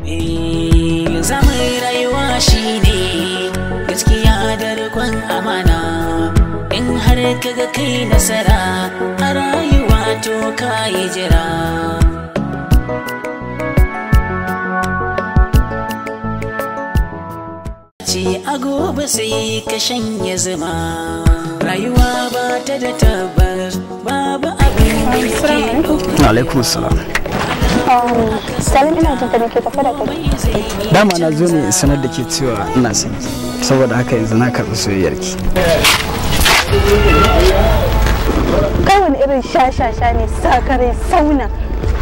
Linzamin rayuwa shine gaskiya da riƙon amana. In har kaga kai nasara a rayuwa to kayi jira. Ce a gobe sai ka shanye zuma. Rayuwa ba ta da tabbas, babu abin da yake ɗauka. Alaikum salam. Salim ina jin da ke tafi da kai. Dama na zo ne in sanar da ke cewa ina son ki. Saboda haka yanzu na karɓi soyayyarki. Kai wani irin shashasha ne sakare sauna.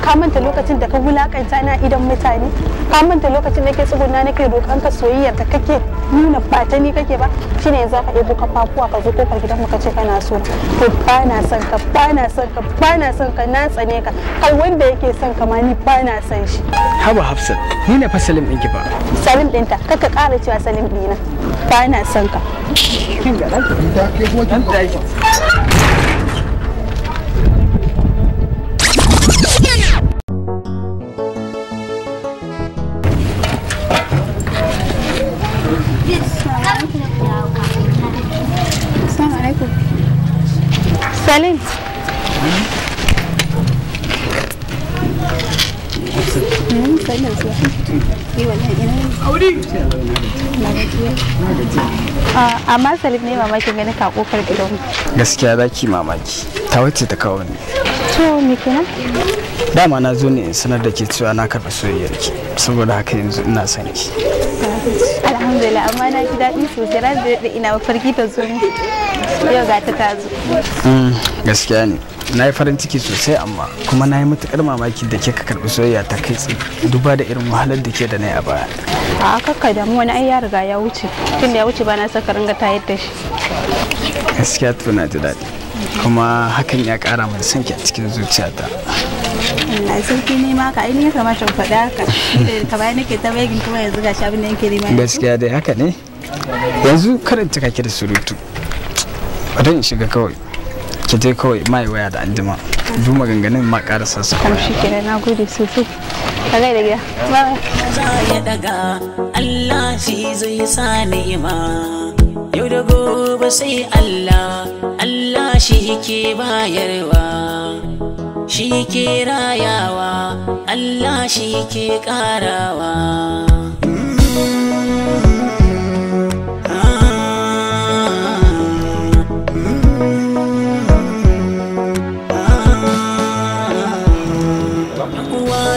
Ka manta lokacin da ka wulakanta na idan mutane? Ka manta lokacin da ke tsuguna nake roƙon ka soyayyar da kake nuna ba ta ni kake ba? Shine yanzu ka ɗebo kafafuwa ka zo kofar gidan mu ka ce kana so. To ba na son ka, ba na son ka, ba na son ka, na tsane ka. Kai wanda yake son ka ma ni ba na son shi. Haba Hafsat, ni ne fa Salim ɗinki fa. Salim ɗinta, kaka ƙara cewa Salim ɗina. Ba na son ka. Kin ga ɗan Salim. Amma Salim ne mamakin ganin ka kofar gidanmu. Gaskiya za ki mamaki. Ta wacce ta kawo ni. To me kenan? Dama na zo ne in sanar da ke cewa na karɓi soyayyarki. Saboda haka yanzu ina son ki. Alhamdulillah, amma na ji daɗi sosai ran da ina mafarki ta zo mu. Yau ga ta zo. Gaskiya ne. Na yi farin ciki sosai amma kuma na yi matuƙar mamaki da ke ka karɓi soyayya ta kai tsaye duba da irin wahalar da ke da na yi a baya. A kakka damu wani ai ya riga ya wuce. Tun da ya wuce ba na saka ringa tayar da shi. Gaskiya to na ji daɗi. Kuma hakan ya ƙara min son ki a cikin zuciyata. Allah sarki ne ma ka ainihin kamata in faɗa haka. Da ka bayan nake ta bagin kuma yanzu ga shi abin da yake nema. Gaskiya dai haka ne. Yanzu karin cika ki da surutu. Bari in shiga kawai. Ki je kawai mai waya da anjima. Du maganganun ma ƙara sassa. Kam shi kenan, na gode sosai. Ka gaida gida. Bye. Za ya daga Allah shi zai sa ni'ima. Yau da gobe sai Allah, Allah shi ke bayarwa. Shi ke rayawa, Allah shi ke ƙarawa.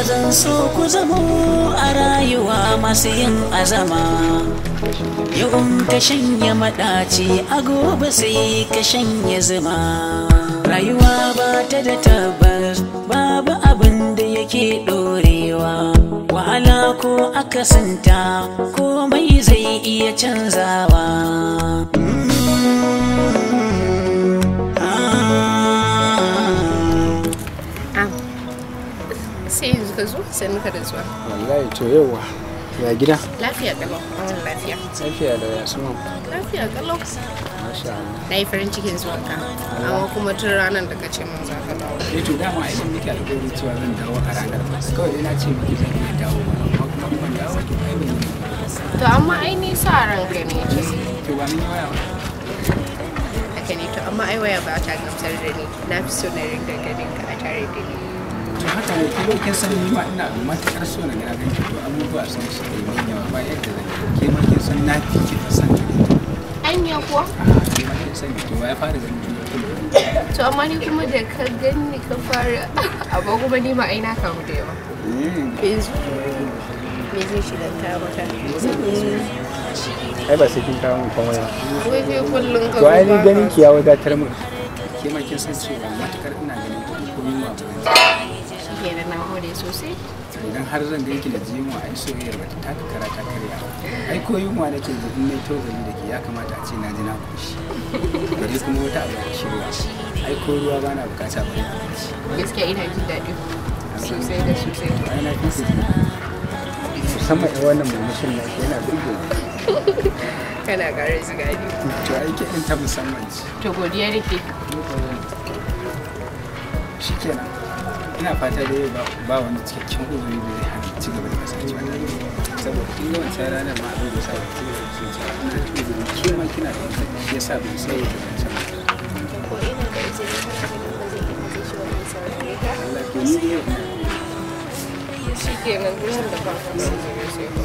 Zan so ku zamo a rayuwa masu yin azama. Yau ka shanye maɗaci a gobe sai ka shanye zuma. Rayuwa ba ta da tabbas, babu abin da yake ɗorewa. Wahala ko akasinta komai zai iya canzawa. Sai yanzu ka zo sai muka da zuwa. Wallahi to yawa ya gida. Lafiya kalau. Lafiya. Lafiya da ya suma. Lafiya kalau. Masha Allah. Na yi farin cikin zuwa ka. Amma kuma tun ranar da ka ce mun za ka dawo. To dama idan muke alƙawari cewa zan dawo a ranar ba. Kawai na ce miki zan iya dawo amma kuma ban dawo ki ai ban yi. To amma ai ni sa ranka ne ce. To ba ni waya ba. Haka ne to amma ai waya ba ta gamsar da ni. Na fi so na ringa ganin ka a tare da ni. To haka ne kuma kin san ni ma ina matuƙar so na ga ganki to abubuwa sun shi da yawa ba yadda zan ke ma kin san na fi ki san ki. Anya kuwa? Ke ma kin san to ya fara ganin ki. To amma ni kuma da ka gani ka fara amma kuma ni ma ai na kamu da yawa. Yanzu me zai shiga ta maka? Ai ba sai kin kawo mun komai ba. Wai sai kullun ka. To ai ni ganin ki ya wadatar mun. Ke ma kin san cewa matuƙar ina ganin ki ko yin ma ba. Kenan na gode sosai. Idan har zan ganki da jimuwa ai soyayyar bata taka kara ta karya. Ai ko yunwa nake ji in nayi tozali da ke ya kamata a ce na ji na koshi. Bare kuma wata abu da shirwa. Ai ko ruwa bana bukata ba ne. Gaskiya ina jin daɗi sosai da sosai. Ai na fi musamman wannan murmushin na yana burge ni. Kana ƙara su gani. To ai ke ɗin ta musamman ce. To godiya nake. Shikenan. Ina fata da yau ba wani cikakken uzuri da zai hana ci gaba da kasancewa tare da ni. Saboda kin ga wancan ranar ma abin da sa ki ci gaba da kasancewa ina da uzuri ke ma kina da uzuri shi yasa ban sai da wancan. Ko ina da uzuri haka ne ba zai iya zai shi wannan saurare ka. Allah to ni yau Shikenan gurin da farko sai sai ko.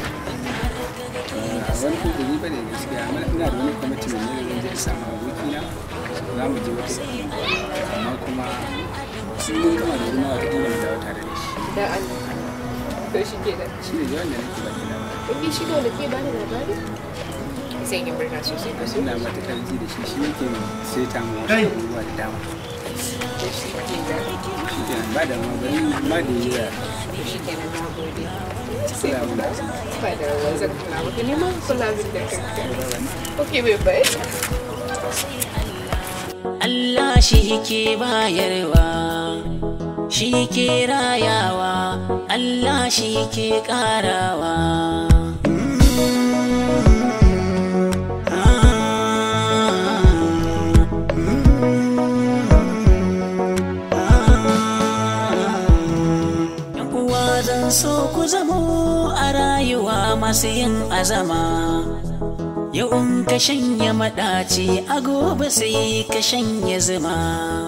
wani uzuri ba ne gaskiya amma ina da wani kwamitin ne da zan je samu abokina za mu je wata amma kuma sun mun gama da zama wata ƙila mu dawo tare da shi. Da Allah. To shikenan. Shi ne yawan da nake ba ki labari. Kuɗi shi da ke bani labari? Zan yi murna sosai ka so. Ina matuƙar ji da shi yake seta mu wasu abubuwa da dama. Shi kenan ba da ma bari ma da yi da Shi kenan na gode. kula mu da su. Ba da rawa zan kula maka ne ma kula min da kanka. Okay, bye. Allah shi ke bayarwa, shi ke rayawa, Allah shi ke ƙarawa. Uwa zan so ku zamo a rayuwa masu yin azama. Yau in ka shanya maɗaci a gobe sai ka shanya zuma.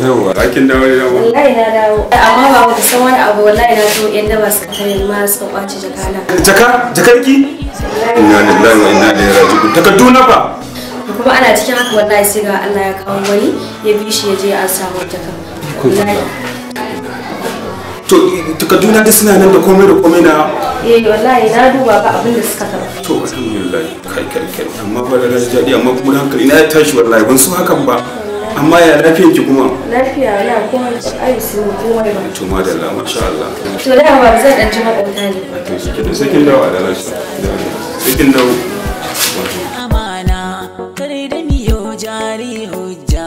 Yawwa, rakin dawo ya dawo. Wallahi na dawo. Amma ba wata san wani abu wallahi na so yan daba suka tare ma suka kwace jakana. Jakarki? Inna lillahi wa inna ilaihi raji'un. Takardu na fa. Kuma ana cikin haka wallahi sai ga Allah ya kawo wani ya bi shi ya je an samu jakar. To takardu na da suna nan da komai na. Wallahi na duba ba abin da suka karɓa. To alhamdulillah kai amma ba da jadi amma kuma hankali na ya tashi wallahi ban so hakan ba. Amma ya lafiyar ki kuma? Lafiya na kuma ai su komai ba. To madalla masha Allah. To da ba zan dan ji makwabta ne. To shi ke da sakin dawa da lafiya. Sakin dawo. Amana kare da miyo jari hujja.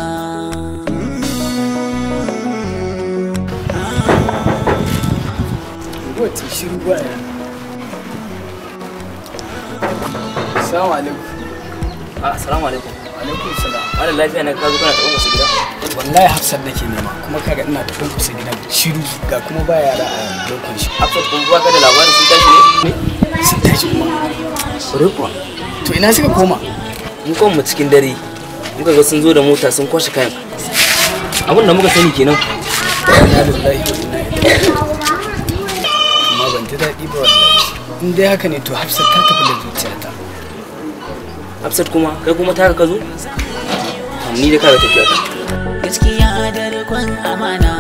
Wata shiru ba ya. Assalamu alaikum. Assalamu alaikum. Alaikum salam. Wani lafiya na ka zo kana taɓa wasu gida? Wallahi Hafsat nake nema kuma kaga ina taɓa kusa gidan shiru ga kuma ba yara a lokacin shi. Hafsat kuma ba ka da labarin sun tashi ne? Sun tashi kuma. Kure kuwa. To ina suka koma? Mun koma cikin dare. Muka ga sun zo da mota sun kwashe kayan. Abin da muka sani kenan. Inna lillahi wa inna ilaihi amma ban ji daɗi ba wallahi. In dai haka ne to Hafsat ta tafi da zuciyata. Hafsat kuma kai kuma ta ka zo? Ni da kaga tafiya ta. Gaskiya da riƙon amana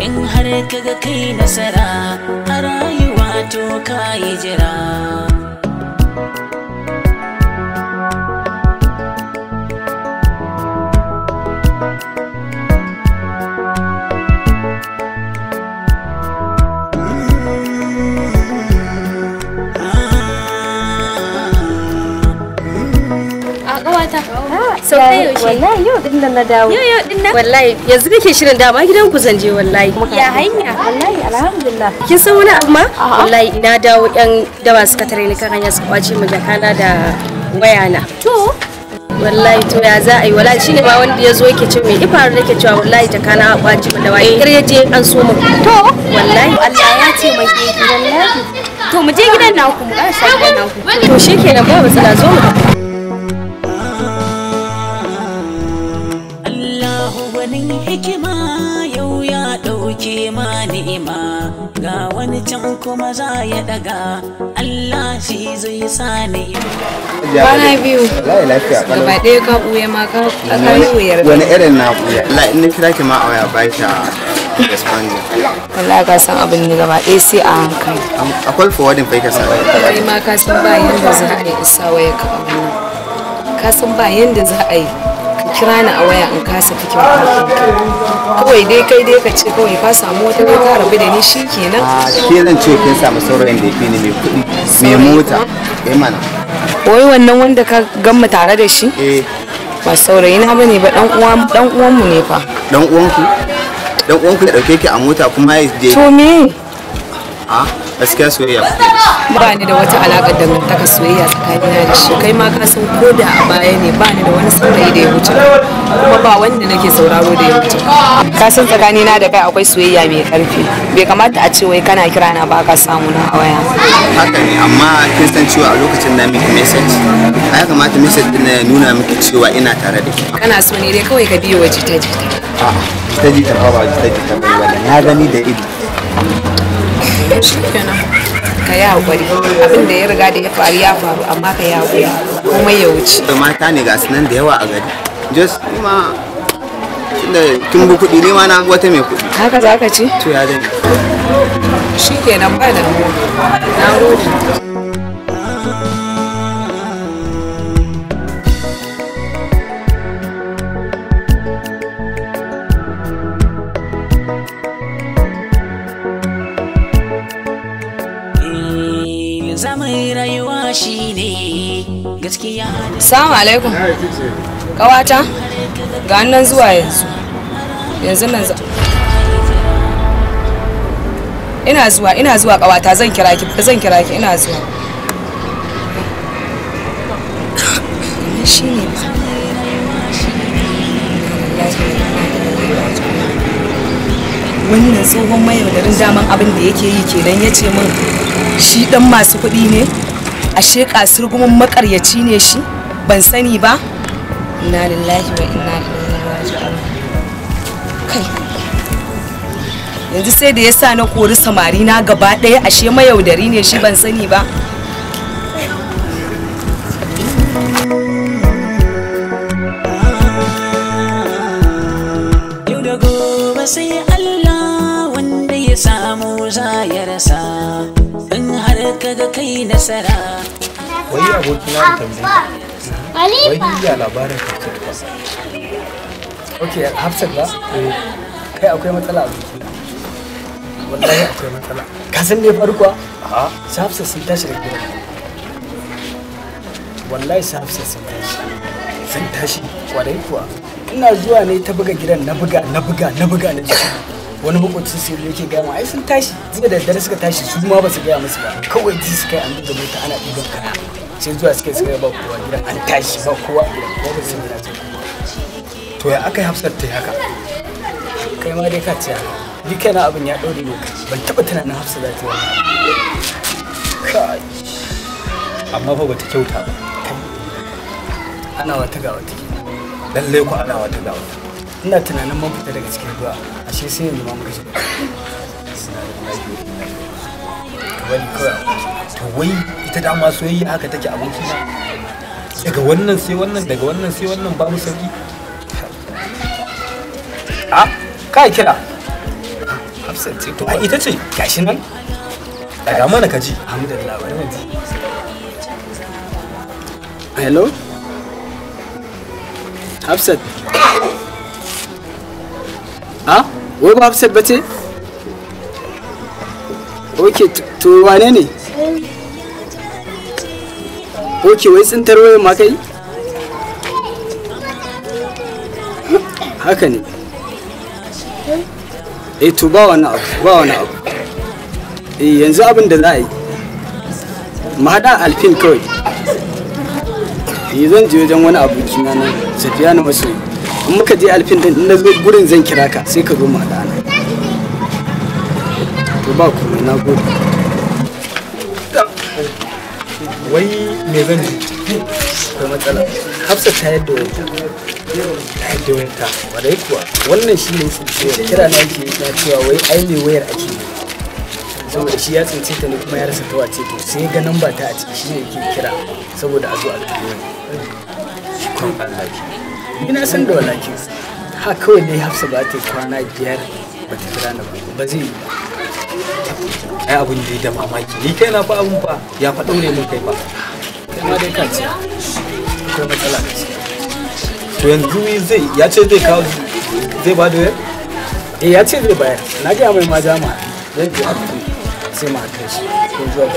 in har kaga kai nasara a rayuwa to ka yi jira. Wallahi yau din nan na dawo. Yau din nan. Wallahi yanzu nake shirin dama gidan ku zanje wallahi. Ya hanya. Wallahi alhamdulillah. Kin san wani abu ma? Wallahi ina dawo yan dawa suka tare ni kan hanya suka kwace min jakana da wayana. To Wallahi to ya za a yi wallahi shine ba wanda ya zo yake ce me ifaru nake cewa wallahi jakana a kwace min da waye. Kar ya je an so min. to Wallahi Allah ya ce mai ki. wallahi. To mu je gidan naku mu ƙara sa gidan naku. To shikenan ba matsala zo mu tafi. Wani hikima yau ya ɗauke ma ni'ima ga wani can kuma za ya ɗaga Allah shi zai sa ni'ima. Kwana biyu. Wallahi lafiya Gaba ɗaya ka ɓuya ma ka yi wuyar. wani irin na buya. Allah in na kira ki ma a waya ba ki responding. Wallahi ka san abin ne gaba ɗaya sai a hankali. Akwai forwarding fa ka sanar. Kai ma ka san ba yanda za a yi isa waya ka abin nan. Ka san ba yanda za a yi ka kira ni a waya in kasa fikin kawai dai kai dai ka ce kawai ka samu wata kai ka rabu da ni shi kenan. Ke zan ce kin samu saurayin da yake ne mai kuɗi mai mota. Mana. Wai wannan wanda ka gamma tare da shi? Ba saurayi na bane ba dan uwan mu ne fa. Dan uwanku? Dan uwanku ya dauke ki a mota kuma ya je. To me? Gaskiya soyayya. ba ni da wata alaƙar dangantaka soyayya tsakanina da shi kai ma ka san ko da a baya ne ba ni da wani saurayi da ya wuce kuma ba wanda nake sauraro da ya wuce ka san tsakanina da kai akwai soyayya mai ƙarfi bai kamata a ce wai kana kira na ba ka samu na a waya haka ne amma kin san cewa a lokacin na miki message ya kamata message din ya nuna miki cewa ina tare da ki kana so ne dai kawai ka biyo wa jita-jita jita-jita ba jita-jita ba wannan na gani da ido shikenan ka yi haƙuri abin da ya riga da ya faru ya faru amma ka yi haƙuri kuma ya wuce mata ne ga sunan da yawa a gari just kuma tunda kin bu kuɗi ne ma na wata mai kuɗi haka za ka ce to ya dai shikenan ba da na gode Linzamin rayuwa shine gaskiya. Assalamu alaikum. Kawata? Ga nan zuwa yanzu. Yanzu nan ina zuwa kawata zan kira ki ina zuwa. Shine wannan tsohon mayaudarin daman abin da yake yi kenan ya ce min shi dan masu kuɗi ne ashe kasurgumin makaryaci ne shi ban sani ba inna lillahi wa inna ilaihi raji'un kai yanzu sai da yasa na kori samari na gaba ɗaya ashe mayaudari ne shi ban sani ba Yau da gobe sai Allah wanda ya samu za ya rasa in har kaga kai nasara. Wai abokina da tambayi. Wai ya labarin Hafsat ba. Okay, Hafsat ba? Kai akwai matsala a biki. Wallahi akwai matsala. Ka san me farko? A'a. Hafsat sun tashi da gidan. Wallahi Hafsat sun tashi. Sun tashi kwarai kuwa. Ina zuwa ne ta buga gidan na buga na ji. Wani makwacin sai yake gaya ma ai sun tashi jiya da daddare suka tashi su ma ba su gaya musu ba kawai ji suka yi an duba mota ana ɗiban kaya sai zuwa suka ba kowa gidan an tashi ba kowa a gidan ko ba su gina ce to ya aka yi Hafsat ta yi haka kai ma dai ka ce haka ni kaina abin ya ɗaure ne ban taɓa tunanin Hafsat za ta yi wannan kai amma fa bata kyauta ba ana wata ga wata lallai ku ana wata ga wata ina tunanin mun fita daga cikin ruwa ashe sai yanzu ma muka shiga wani kawai to wai ita dama soyayya haka take aboki na daga wannan sai wannan daga wannan sai wannan babu sauki a kai kira Hafsat ce to ai ita ce gashi nan daga mana kaji alhamdulillah bari mu ji hello Hafsat ha? Wai ba Hafsat ba ce? Ok, to wane ne? Ok, wai tsintar wayan ma kai? Haka ne. To ba wani abu. Yanzu abin da za a yi. Mu haɗa alfin kawai. Zan je wajen wani abokina nan, Safiya na masoyi. In muka je alfin din na zo gurin zan kira ka sai ka zo mu haɗa nan to ba komai na gode wai me zan ji akwai matsala Hafsat ta yadda wayarta wadai kuwa wannan shi ne kira na yake na cewa wai ai me wayar ake saboda shi ya tsince ta ne kuma ya rasa ta wace to sai ga namba ta a ciki shi ne yake kira saboda a zo a dubo shi kan Allah ina san da walakin ha kawai dai Hafsa ba ta kwana 5 ba ta kira ni ba zai yi ai abun da da mamaki ni kai na fa abun fa ya fa daure mun kai fa kai ma dai ka ce akwai matsala da shi to yanzu ya ce zai kawo zai ba da ya ce zai bayar na ga mai ma jama'a zai ji sai ma kai shi ko zuwa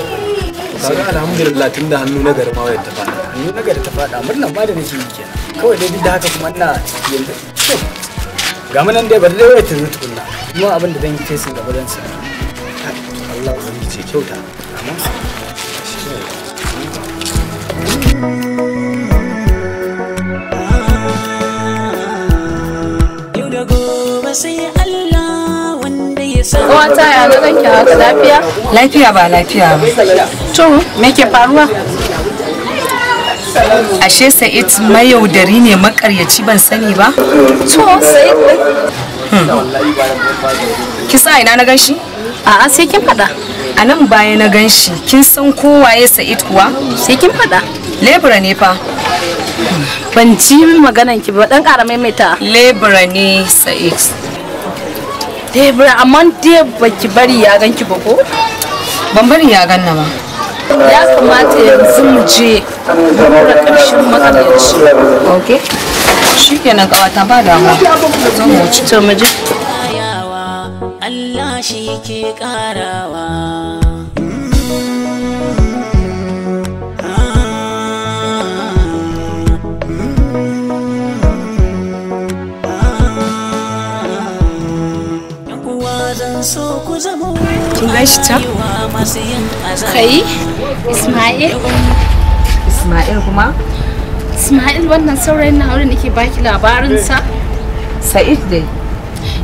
kaga alhamdulillah tunda hannu na gari ma wayar ta fada hannu na gari ta fada murnan ba da nake yi kenan kawai dai duk da haka kuma ina yanzu ga mu nan dai bari dai wayar ta zo tukunna kuma abin da zan yi fesin gaba zan sa Allah zan ce kyauta amma Kawata ya ga ganki haka lafiya? Lafiya ba lafiya ba. To, me ke faruwa? Ashe Sa'id mayaudari ne makaryaci ban sani ba? To, Sa'id Kisa ina na ganshi? A'a sai kin faɗa. A nan baya na ganshi. Kin san kowaye Sa'id kuwa? Sai kin faɗa. Lebura ne fa. Ban ji maganan ki ba dan ƙara maimaita. Lebura ne Sa'id. Lebura amma dai baki bari ya ganki ba ko? Ban bari ya ganna ba. Ya kamata yanzu mu je da ƙarshen makaryaci. Okay. Shikenan kawata ba damuwa. Zo mu ci. To mu je. Allah shi ke karawa. Kin gashi can? Kai? Ismail? Ismail kuma? Ismail wannan saurayin na wurin nake baki labarinsa? Sa'id dai.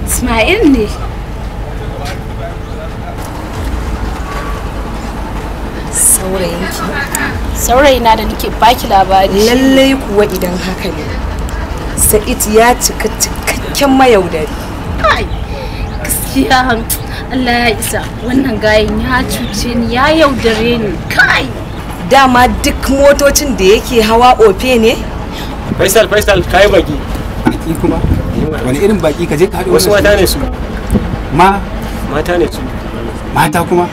Ismail ne. Saurayinki. Saurayina da nake baki labari. Lallai kuwa idan haka ne. Sa'id ya cika cikakken mayaudari. Ai, gaskiya Allah ya isa wannan gayin ya cuce ni ya yaudare ni kai. Dama duk motocin da yake hawa ofe ne? Faisal kai baki. Baki kuma? Wani irin baki ka je ka haɗu wasu mata ne su. Mata ne su. Mata kuma?